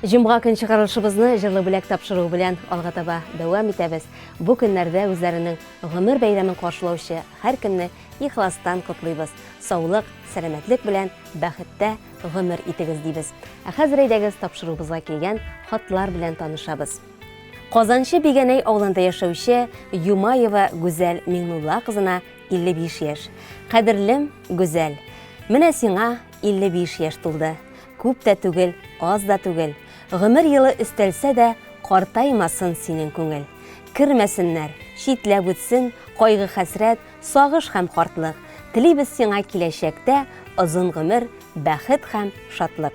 Җомга көн чыгарылышыбызны җырлы бүләк тапшыру белән алга таба дәвам итәбез. Бу көннәрдә үзләренең гомер бәйрәмен каршылаучы һәркемне ихластан котлыйбыз. Саулык, сәламәтлек белән бәхеттә гомер итегез дибез. Ә хәзер әйдәгез тапшыруыбызга килгән хатлар белән танышабыз. Казанчы Бигәнәй авылында яшәүче Юмаева Гүзәл Миңнулла кызына 55 яшь. Кадерлем Гүзәл, менә сиңа 55 яшь тулды. Күп тә түгел, аз да түгел. Гомер елы өстәлсә дә, картаймасын синең күңел. Кирмәсеннәр, читләп үтсен, кайгы хәсрәт, сагыш һәм картлык. Телибез сиңа киләчәктә озын гомер, бәхет һәм шатлык.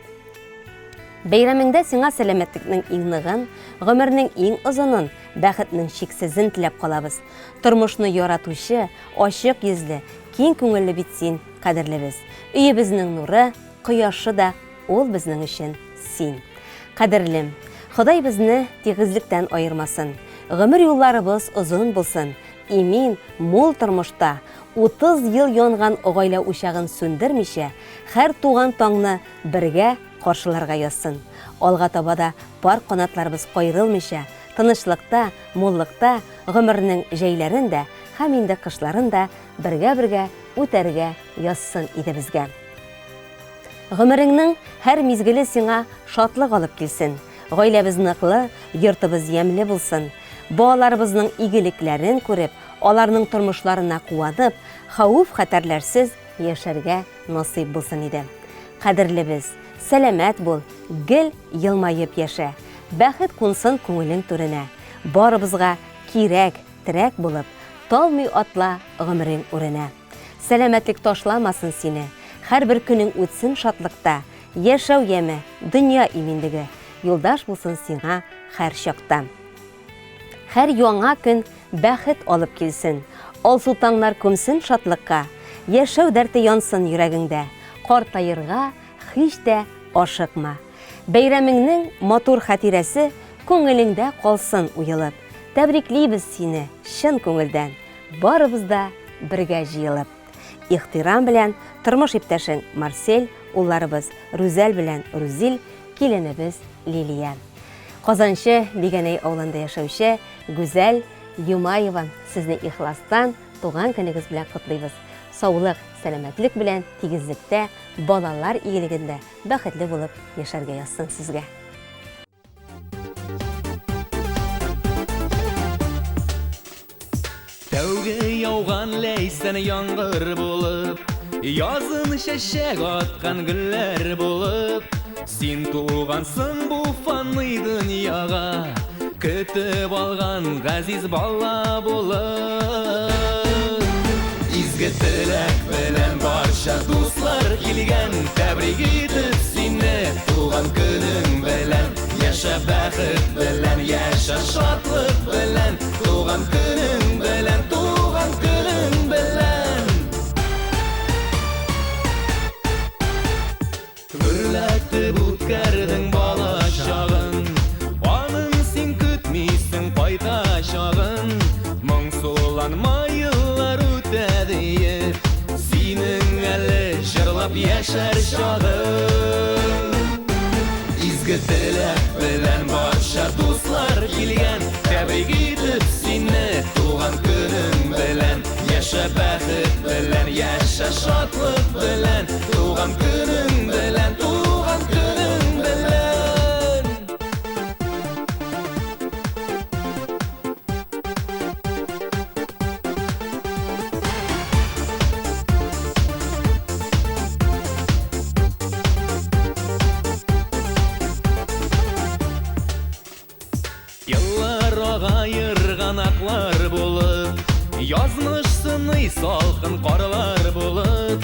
Бәйрәмеңдә сиңа сәламәтлекнең иң ныгын, гомернең иң озынын, бәхетнең чиксезен теләп калабыз. Тормышны яратучы, ачык йөзле, киң күңелле бит син, кадерлебез. Өебезнең нуры, кояшы да ул безнең өчен син. Кадерлем, Ходай безне тигезлектән айырмасын. Гомер юлларыбыз озын булсын. Имин, мул тормышта 30 ел янган гаилә учагын сүндермичә, һәр туган таңны бергә каршыларга язсын. Алга таба да пар канатларыбыз кайрылмыйча, тынычлыкта, муллыкта, гомернең җәйләрен дә һәм инде кышларын да бергә үтәргә язсын иде безгә. Гомереңнең һәр мизгеле сиңа шатлык алып килсен. Гаиләбез ныклы, йортыбыз ямьле булсын. Балаларыбызның игелекләрен күреп, аларның тормышларына куанып, хәвеф-хәтәрләрсез яшәргә насыйп булсын иде. Кадерлебез, сәламәт бул, гел елмаеп яшә. Бәхет кунсын күңелең түренә. Барыбызга кирәк, терәк булып, талмый атла гомерең үренә. Сәламәтлек ташламасын сине. Һәр бер көнең үтсен шатлыкта, яшәү яме, дөнья иминлеге, юлдаш булсын сиңа һәр чакта. Һәр яңа көн бәхет алып килсен, алсу таңнар күмсен шатлыкка, яшәү дәрте янсын йөрәгеңдә, картаерга һич тә ашыкма. Бәйрәмеңнең матур хатирәсе күңелеңдә калсын уелып. Тәбриклибез сине чын күңелдән, барыбыз да бергә җыелып. Ихтирам белән тормыш иптәшең Марсель, улларыбыз Рүзәл белән Рүзил, киленебез Лилия. Казанчы Бигәнәй авылында яшәүче Гүзәл Юмаева, сезне ихластан туган көнегез белән котлыйбыз. Саулык, сәламәтлек белән тигезлектә, балалар игелегендә бәхетле булып яшәргә язсын сезгә. Тәүге яуган ләйсән яңгыр булып, язын чәчәк аткан гөлләр булып, син тугансың бу фанный дөньяга, көтеп алган газиз бала булып. Изге теләк белән барча дуслар килгән, тәбрик итеп сине туган көнең белән. Яшә бәхет белән, яшә шатлык белән, туган көнең белән, туган көнең белән. Гөрләтеп үткәрдең бала чагын, аның син көтмисең кайтачагын. Моңсуланма еллар үтәде, синең әле җырлап яшәр чагың. Изге теләк белән барча дуслар килгән, тәбрик итеп сине туган көнең белән. Яшә бәхет белән, яшә шатлык белән, туган көнең белән, туган көнең белән. Еллар агайырган аклар булып, язмыш сыный салкын карлар булып,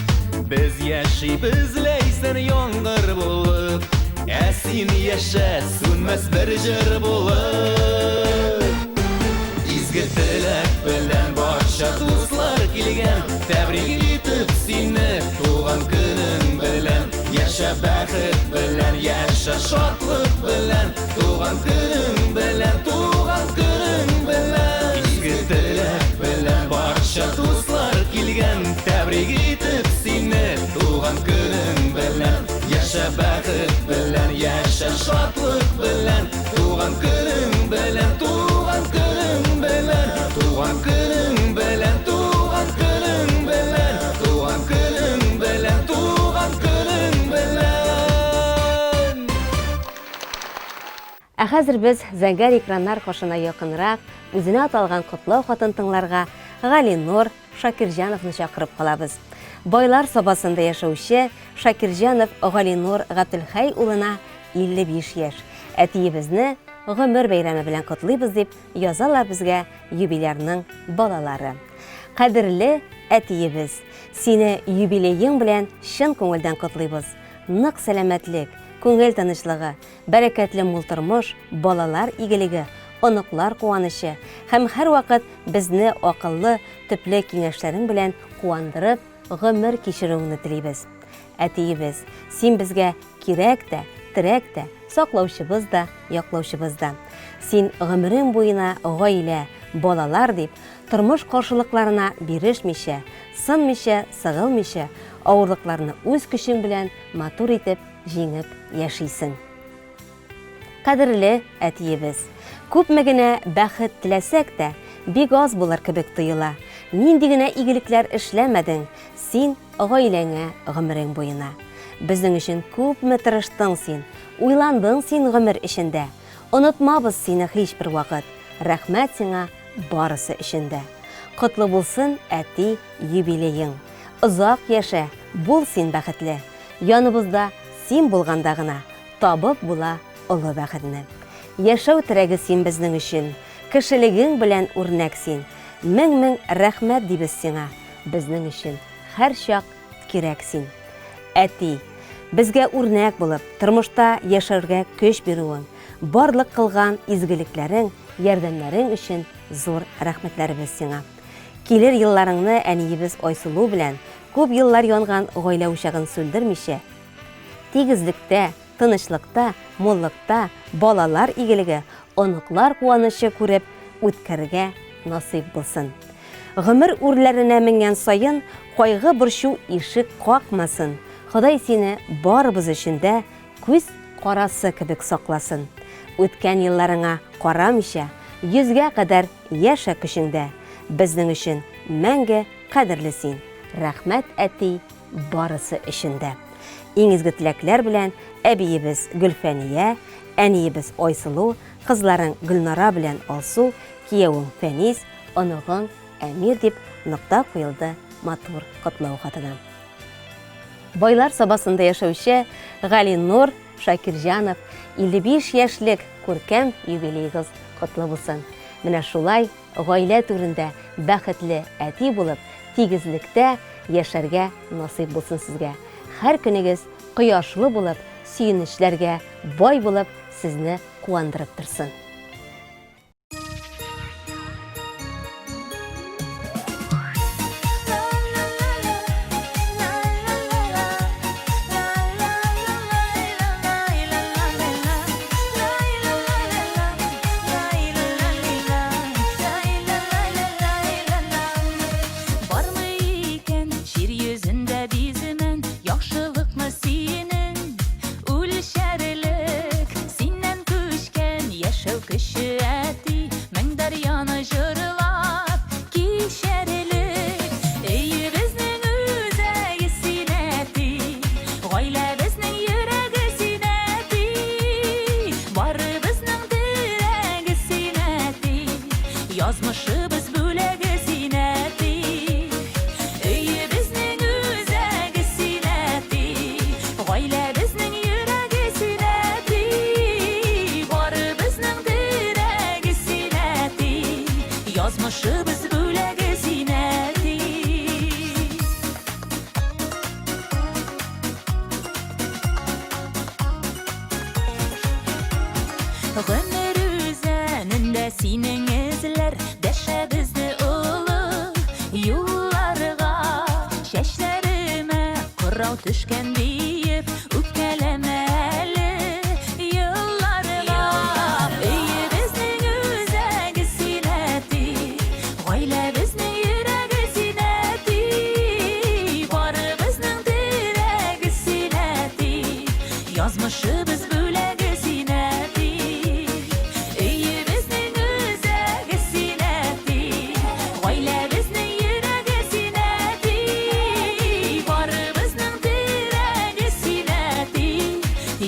без яшибез ләйсән яңгыр булып, ә син яшә сүнмәс бер җыр булып. Изге теләк белән барча дуслар килгән, тәбрик итеп сине туган көнең белән. Яшә бәхет белән, яшә шатлык белән, туган көнең белән, туган көнең белән. Изге теләк белән барча дуслар килгән, тәбрик итеп сине туган көнең белән. Яшә бәхет белән, яшә шатлык туган көнең белән, туган көнең белән, туган көнең белән, туган көнең белән, туган көнең белән, туган көнең белән. Ә хәзер без зәңгәр экраннар кашына якынрак үзенә аталган котлау хатын тыңларга Галинур Шакирҗановны чакырып калабыз. Байлар сабасында яшәүче Шакирҗанов Галинур Габделхәй улына 55 яшь. Әтиебезне гомер бәйрәме белән котлыйбыз дип язалар безгә юбилярның балалары. Кадерле әтиебез, сине юбилеең белән чын күңелдән котлыйбыз. Нык сәламәтлек, күңел тынычлыгы, бәрәкәтле мул тормыш, балалар игелеге, оныклар куанышы һәм һәр вакыт безне акыллы, төпле киңәшләрең белән куандырып, гомер кичерүеңне телибез. Әтиебез, син безгә кирәк тә, терәк тә, саклаучыбыз да, яклаучыбыз да. Син гомерең буена гаилә, балалар дип, тормыш каршылыкларына бирешмичә, сынмичә, сыгылмичә, авырлыкларны үз көчең белән матур итеп җиңеп яшисең. Кадерле әтиебез, күпме генә бәхет теләсәк тә, бик аз булыр кебек тоела. Нинди генә игелекләр эшләмәдең, син гаиләңә гомерең буена. Безнең өчен күпме тырыштың син, уйландың син гомер эчендә. Онытмабыз сине һичбер вакыт. Рәхмәт сиңа барысы эчендә. Котлы булсын әти юбилеең. Озак яшә, бул син бәхетле. Яныбызда син булганда гына табып була олы бәхетне. Яшәү терәге син безнең өчен, кешелегең белән үрнәк син. Мең рәхмәт дибез сиңа, безнең өчен һәр чак кирәк син. Әти, безгә үрнәк булып, тормышта яшәргә көч бирүең, барлык кылган изгелекләрең, ярдәмнәрең өчен зур рәхмәтләребез сиңа. Килер елларыңны әниебез Айсылу белән күп еллар янган гаилә учагын сүндермичә, тигезлектә, тынычлыкта, муллыкта, балалар игелеге, оныклар куанышы күреп үткәргә насыйп булсын. Гомер үрләренә менгән сайын кайгы борчу ишек какмасын. Ходай сине барыбыз өчен дә күз карасы кебек сакласын. Үткән елларыңа карамыйча, 100гә кадәр яшә көчеңдә. Безнең өчен мәңге кадерле син. Рәхмәт әти барысы өчен дә. Иң изге теләкләр белән әбиебез Гөлфәния, әниебез Айсылу, кызларың Гөлнара белән Алсу, киявең Фәнис, оныгың Әмир дип нокта куелды матур котлау хатына. Байлар сабасында яшәүче Галинур Шакирҗанов 55 яшьлек күркәм юбилейгыз котлы булсын. Менә шулай гаилә түрендә бәхетле әти булып, тигезлектә яшәргә насыйп булсын сезгә. Һәр көнегез кояшлы булып, сөенечләргә бай булып, сезне куандырып торсын. Yazmışыбыз бүләге синәти, өйе безнең үзәге синәти, гаилә безнең йөрәге синәти, бары безнең терәге синәти, язмышыбыз бүләге синәти. Гомер үзәнендә синең дәшәбезне улы юлларга, чәчләремә кырау төшкән диеп үпкәләмә әле елларга. Өйе безнең үзәге синәти, гаилә безнең йөрәге синәти, бары безнең терәге синәти, язмышыбыз бүләге синәти,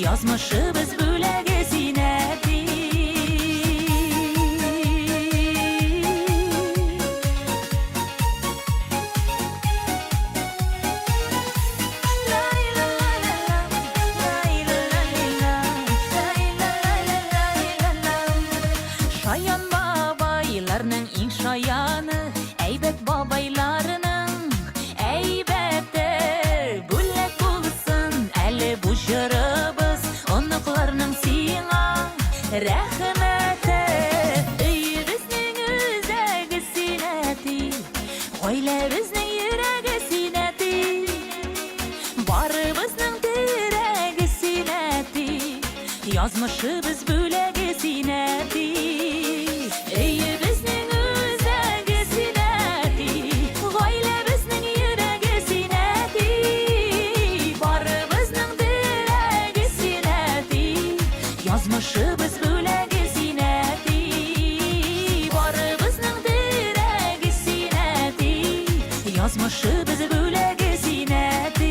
Язмышыбыз бүләге синәти. Шаян бабайларның иң шаяны, әйбәт бабайларының әйбәте. Бүләк булсын әле бу җырыбыз, оныкларның сиңа рәхмәте. Өйебезнең үзәге синәти, гаиләбезнең йөрәге синәти, барыбызның терәге синәти, язмышыбыз бүләге синәти. Өйебезнең үзәге синәти, гаиләбезнең йөрәге синәти, барыбызның терәге синәти, язмышыбыз бүләге синәти, барыбызның терәге синәти, язмышыбыз бүләге синәти.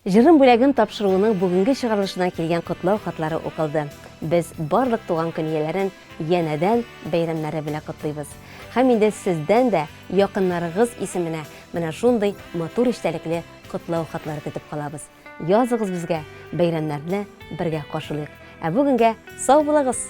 Җырым бүләген тапшыруының бүгенге чыгарылышына килгән котлау хатлары укылды. Без барлык туган көн ияләрен янәдән бәйрәмнәре белән котлыйбыз. Һәм инде сездән дә якыннарыгыз исеменә менә шундый матур эчтәлекле котлау хатлары көтеп калабыз. Языгыз безгә, бәйрәмнәрне бергә кашылыйк. Ә бүгенгә сау булыгыз.